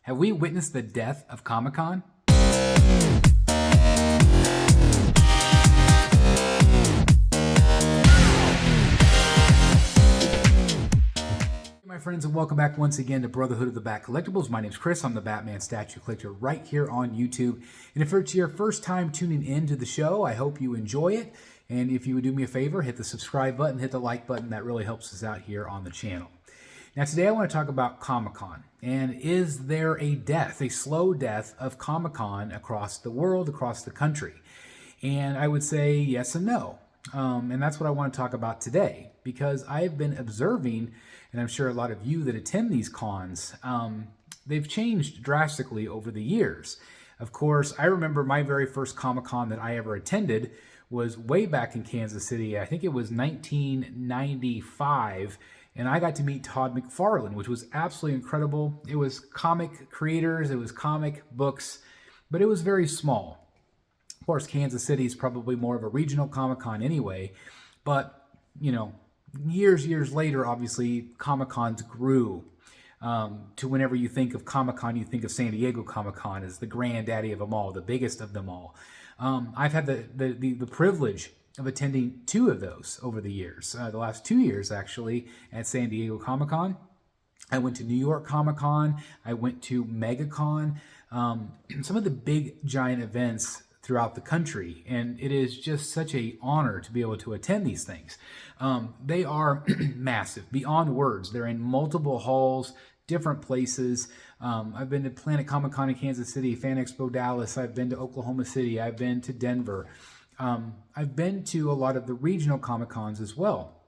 Have we witnessed the death of Comic-Con? My friends, and welcome back once again to Brotherhood of the Bat Collectibles. My name's Chris. I'm the Batman statue collector right here on YouTube. And if it's your first time tuning in to the show, I hope you enjoy it. And if you would do me a favor, hit the subscribe button, hit the like button. That really helps us out here on the channel. Now today I want to talk about Comic-Con. And is there a death, a slow death of Comic-Con across the world, across the country? And I would say yes and no. And that's what I want to talk about today, because I've been observing, and I'm sure a lot of you that attend these cons, they've changed drastically over the years. Of course, I remember my very first Comic-Con that I ever attended was way back in Kansas City. I think it was 1995, and I got to meet Todd McFarlane, which was absolutely incredible. It was comic creators, it was comic books, but it was very small. Of course, Kansas City is probably more of a regional Comic-Con anyway, but, you know, years later, obviously, Comic-Cons grew to whenever you think of Comic-Con, you think of San Diego Comic-Con as the granddaddy of them all, the biggest of them all. I've had the privilege of attending two of those over the years, the last 2 years actually, at San Diego Comic-Con. I went to New York Comic-Con, I went to MegaCon, some of the big giant events throughout the country, and it is just such an honor to be able to attend these things. They are massive, beyond words. They're in multiple halls, different places. I've been to Planet Comic-Con in Kansas City, Fan Expo Dallas, I've been to Oklahoma City, I've been to Denver. I've been to a lot of the regional Comic-Cons as well,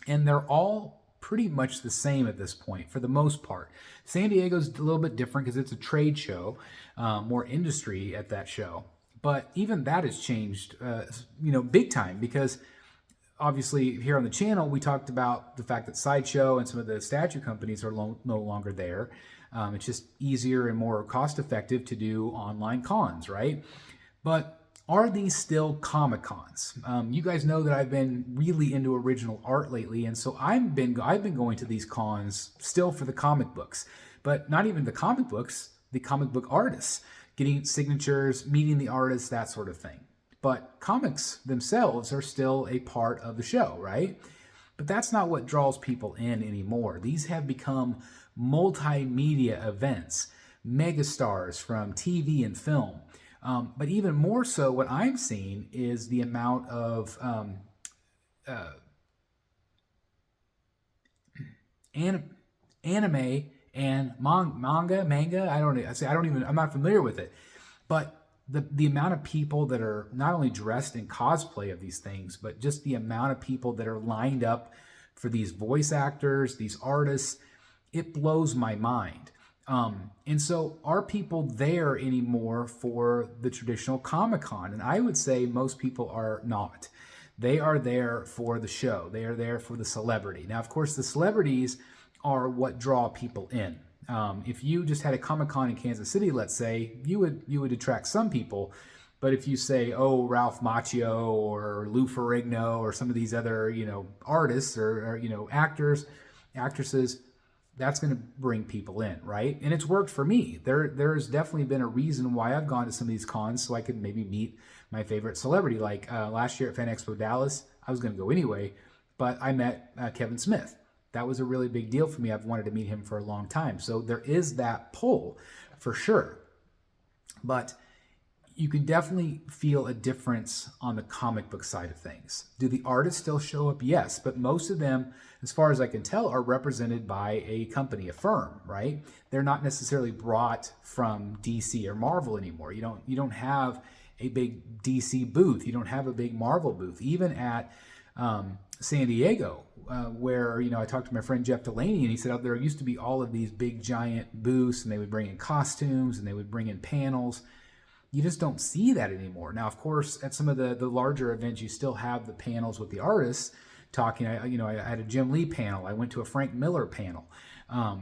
and they're all pretty much the same at this point for the most part. San Diego's a little bit different because it's a trade show, more industry at that show. But even that has changed, big time, because obviously here on the channel, we talked about the fact that Sideshow and some of the statue companies are no longer there. It's just easier and more cost-effective to do online cons, right? But are these still Comic-Cons? You guys know that I've been really into original art lately, and so I've been going to these cons still for the comic books, but not even the comic books, the comic book artists, getting signatures, meeting the artists, that sort of thing. But comics themselves are still a part of the show, right? But that's not what draws people in anymore. These have become multimedia events, megastars from TV and film. But even more so, what I'm seeing is the amount of anime and manga. I'm not familiar with it, but the amount of people that are not only dressed in cosplay of these things, but just the amount of people that are lined up for these voice actors, these artists, it blows my mind. And so are people there anymore for the traditional Comic-Con? And I would say most people are not. They are there for the show. They are there for the celebrity. Now, of course, the celebrities are what draw people in. If you just had a Comic-Con in Kansas City, let's say, you would attract some people. But if you say, oh, Ralph Macchio or Lou Ferrigno or some of these other, artists or actors, actresses, that's going to bring people in, right? And it's worked for me. There's definitely been a reason why I've gone to some of these cons, so I could maybe meet my favorite celebrity. Like last year at Fan Expo Dallas, I was going to go anyway, but I met Kevin Smith. That was a really big deal for me. I've wanted to meet him for a long time. So there is that pull for sure. But you can definitely feel a difference on the comic book side of things. Do the artists still show up? Yes, but most of them, as far as I can tell, are represented by a company, a firm, right? They're not necessarily brought from DC or Marvel anymore. You don't have a big DC booth. You don't have a big Marvel booth. Even at San Diego, where I talked to my friend Jeff Delaney, and he said there used to be all of these big giant booths, and they would bring in costumes and they would bring in panels. You just don't see that anymore. Now, of course, at some of the larger events, you still have the panels with the artists talking. I had a Jim Lee panel. I went to a Frank Miller panel, a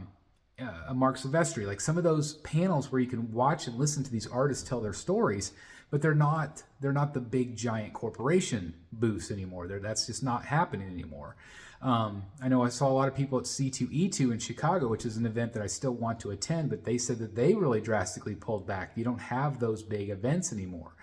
Mark Silvestri. Like some of those panels where you can watch and listen to these artists tell their stories, but they're not the big giant corporation booths anymore. That's just not happening anymore. I know I saw a lot of people at C2E2 in Chicago, which is an event that I still want to attend, but they said that they really drastically pulled back. You don't have those big events anymore.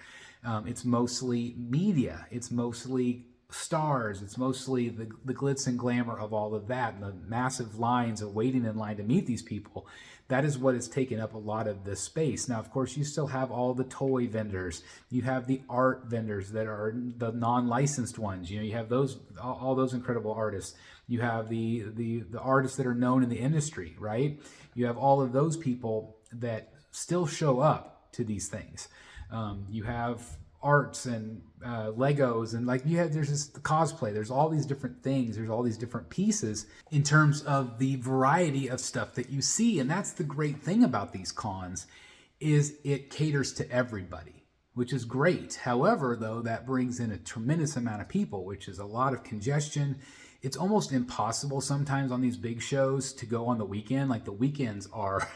It's mostly media. It's mostly stars. It's mostly the glitz and glamour of all of that, and the massive lines of waiting in line to meet these people. That is what has taken up a lot of this space. Now, of course, you still have all the toy vendors. You have the art vendors that are the non-licensed ones. You have those, all those incredible artists. You have the artists that are known in the industry, right? You have all of those people that still show up to these things. You have arts and Legos, and there's this cosplay. There's all these different things. There's all these different pieces in terms of the variety of stuff that you see. And that's the great thing about these cons, is it caters to everybody, which is great. However, though, that brings in a tremendous amount of people, which is a lot of congestion. It's almost impossible sometimes on these big shows to go on the weekend. Like, the weekends are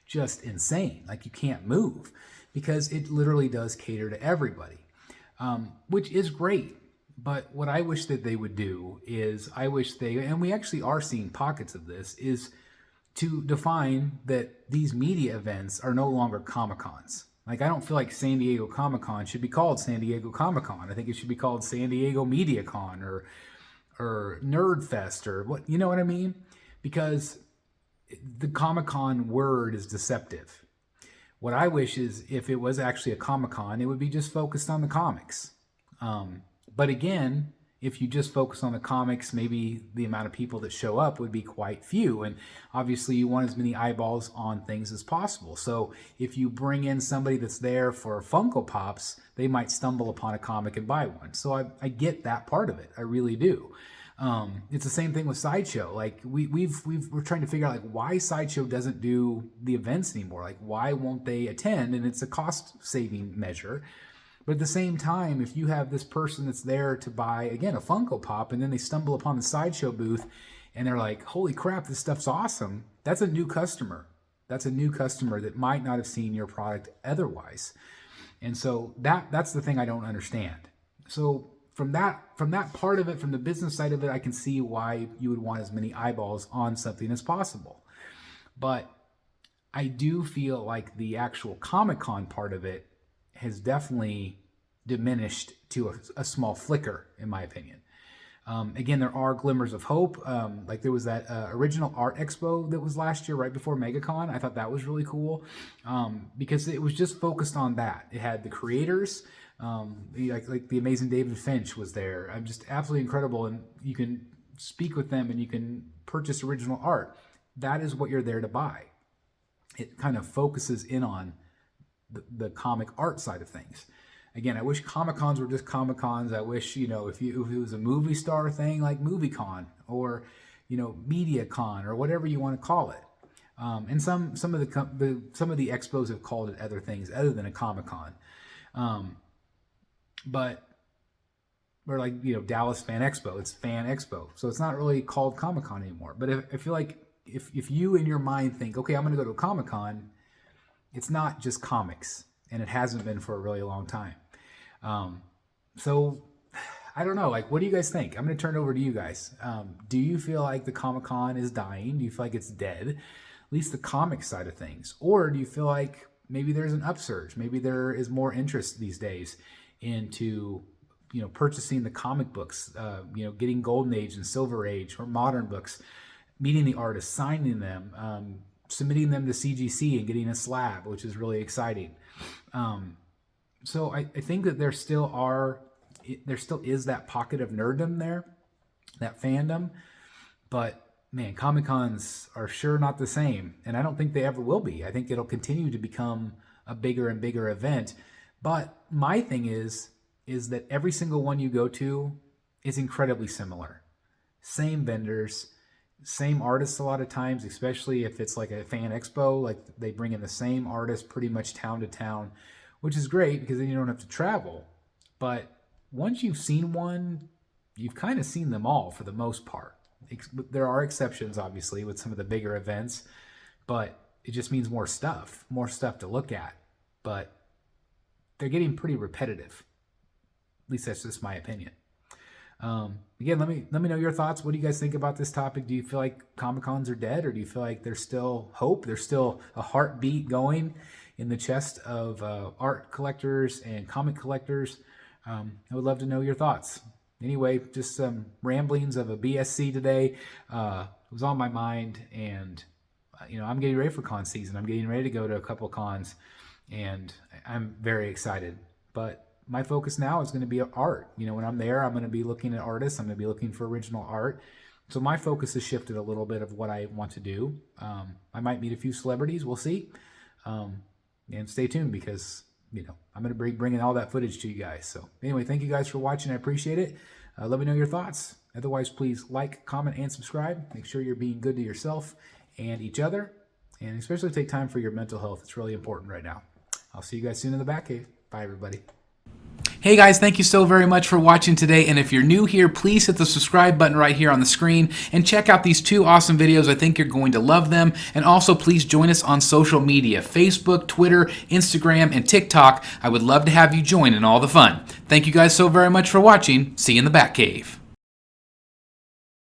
just insane. Like, you can't move, because it literally does cater to everybody, which is great. But what I wish that they would do is, and we actually are seeing pockets of this, is to define that these media events are no longer Comic-Cons. Like, I don't feel like San Diego Comic-Con should be called San Diego Comic-Con. I think it should be called San Diego Media Con or Nerd Fest, or what, you know what I mean? Because the Comic-Con word is deceptive. What I wish is, if it was actually a Comic-Con, it would be just focused on the comics. But again, if you just focus on the comics, maybe the amount of people that show up would be quite few. And obviously you want as many eyeballs on things as possible. So if you bring in somebody that's there for Funko Pops, they might stumble upon a comic and buy one. So I get that part of it. I really do. It's the same thing with Sideshow. Like, we're trying to figure out, like, why Sideshow doesn't do the events anymore. Like, why won't they attend? And it's a cost saving measure. But at the same time, if you have this person that's there to buy, again, a Funko Pop, and then they stumble upon the Sideshow booth and they're like, holy crap, this stuff's awesome. That's a new customer. That's a new customer that might not have seen your product otherwise. And so that's the thing I don't understand. So from that part of it, from the business side of it, I can see why you would want as many eyeballs on something as possible. But I do feel like the actual Comic-Con part of it has definitely diminished to a small flicker, in my opinion. Again, there are glimmers of hope. Like, there was that original art expo that was last year, right before MegaCon. I thought that was really cool, because it was just focused on that. It had the creators, like the amazing David Finch was there. Just absolutely incredible, and you can speak with them and you can purchase original art. That is what you're there to buy. It kind of focuses in on the comic art side of things. Again, I wish Comic-Cons were just Comic-Cons. I wish, if it was a movie star thing, like MovieCon, or, MediaCon, or whatever you want to call it. And some of the expos have called it other things other than a Comic-Con. But or like, Dallas Fan Expo, it's Fan Expo. So it's not really called Comic-Con anymore. But I feel like if you in your mind think, okay, I'm going to go to a Comic-Con, it's not just comics, and it hasn't been for a really long time. So I don't know, like, what do you guys think? I'm going to turn it over to you guys. Do you feel like the Comic-Con is dying? Do you feel like it's dead? At least the comic side of things. Or do you feel like maybe there's an upsurge? Maybe there is more interest these days into, purchasing the comic books, getting Golden Age and Silver Age or modern books, meeting the artists, signing them, submitting them to CGC and getting a slab, which is really exciting. So I think that there still is that pocket of nerddom there, that fandom, but man, Comic-Cons are sure not the same, and I don't think they ever will be. I think it'll continue to become a bigger and bigger event. But my thing is that every single one you go to is incredibly similar. Same vendors, same artists a lot of times, especially if it's like a fan expo, like they bring in the same artists pretty much town to town, which is great because then you don't have to travel. But once you've seen one, you've kind of seen them all for the most part. There are exceptions, obviously, with some of the bigger events, but it just means more stuff to look at. But they're getting pretty repetitive. At least that's just my opinion. Again, let me know your thoughts. What do you guys think about this topic? Do you feel like Comic-Cons are dead, or do you feel like there's still hope? There's still a heartbeat going in the chest of art collectors and comic collectors? I would love to know your thoughts. Anyway, just some ramblings of a BSC today. It was on my mind, and I'm getting ready for con season. I'm getting ready to go to a couple cons, and I'm very excited. But my focus now is going to be art. When I'm there, I'm going to be looking at artists. I'm going to be looking for original art. So my focus has shifted a little bit of what I want to do. I might meet a few celebrities. We'll see. And stay tuned, because I'm going to be bringing all that footage to you guys. So anyway, thank you guys for watching. I appreciate it. Let me know your thoughts. Otherwise, please like, comment, and subscribe. Make sure you're being good to yourself and each other, and especially take time for your mental health. It's really important right now. I'll see you guys soon in the Batcave. Bye, everybody. Hey guys, thank you so very much for watching today, and if you're new here, please hit the subscribe button right here on the screen and check out these 2 awesome videos. I think you're going to love them. And also please join us on social media: Facebook, Twitter, Instagram, and TikTok. I would love to have you join in all the fun. Thank you guys so very much for watching. See you in the Batcave.